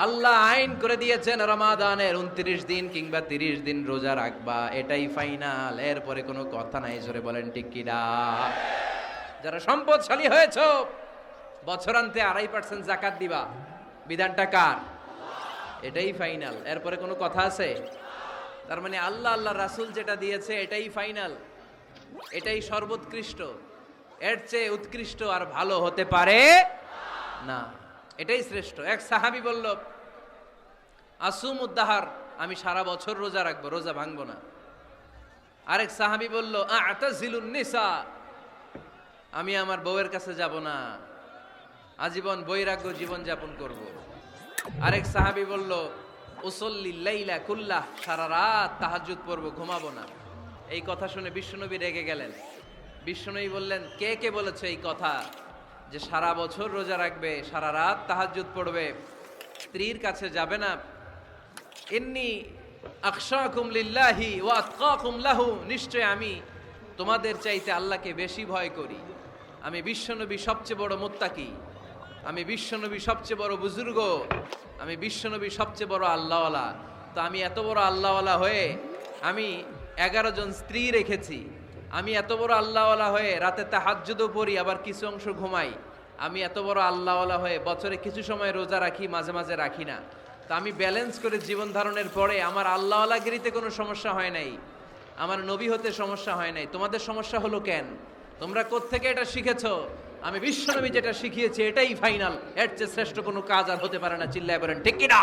আল্লাহ আইন করে দিয়েছেন রমাদানের 29 দিন কিংবা 30 দিন রোজা রাখবা, এটাই ফাইনাল। এরপরে কোনো কথা নাই। জোরে বলেন ঠিক কিনা? যারা সম্পদশালী হয়েছো, বছরান্তে 2.5% জাকাত দিবা, বিধানটা কার? এটাই ফাইনাল। এরপরে কোনো কথা আছে? তার মানে আল্লাহ আল্লাহ রাসূল যেটা দিয়েছে এটাই ফাইনাল, এটাই সর্বোৎকৃষ্ট। এর চেয়ে উৎকৃষ্ট আর ভালো হতে পারে না, এটাই শ্রেষ্ঠ। এক সাহাবী বলল, আসুমুদ্দাহার, আমি সারা বছর রোজা রাখবো, রোজা ভাঙবো না। আরেক সাহাবী বলল, আতাজিলুন নিসা, আমি আমার বউয়ের কাছে যাব না, আজীবন বৈরাগ্য জীবন যাপন করব। আরেক সাহাবী বলল, উসল্লি লাইলা কুল্লাহ, সারা রাত তাহাজ্জুদ পড়বো, ঘুমাবো না। এই কথা শুনে বিশ্বনবী রেগে গেলেন। বিশ্বনবী বললেন, কে কে বলেছে এই কথা যে সারা বছর রোজা রাখবে, সারা রাত তাহাজ্জুদ পড়বে, স্ত্রীর কাছে যাবে না? ইন্নী আখশাকুম লিল্লাহি ওয়া আতকাকুম লাহু, নিশ্চয় আমি তোমাদের চাইতে আল্লাহকে বেশি ভয় করি। আমি বিশ্বনবী সবচেয়ে বড় মুত্তাকি, আমি বিশ্বনবী সবচেয়ে বড় বুজুর্গ, আমি বিশ্বনবী সবচেয়ে বড় আল্লাহওয়ালা। তো আমি এত বড় আল্লাহওয়ালা হয়ে আমি 11 জন স্ত্রী রেখেছি, আমি এত বড় আল্লাহওয়ালা হয়ে রাতে তাহাজ্জুদও পড়ি, আবার কিছু অংশ ঘুমাই। আমি এত বড় আল্লাহওয়ালা হয়ে বছরে কিছু সময় রোজা রাখি, মাঝে মাঝে রাখি না। তা আমি ব্যালেন্স করে জীবন ধারণের পরে আমার আল্লাহওয়ালাগিরিতে কোনো সমস্যা হয় নাই, আমার নবী হতে সমস্যা হয় নাই। তোমাদের সমস্যা হলো কেন? তোমরা কোত্থেকে এটা শিখেছো? আমি বিশ্বনবী যেটা শিখিয়েছি এটাই ফাইনাল, এর চেয়ে শ্রেষ্ঠ কোনো কাজ আর হতে পারে না। চিল্লায় বলেন ঠিক কিনা?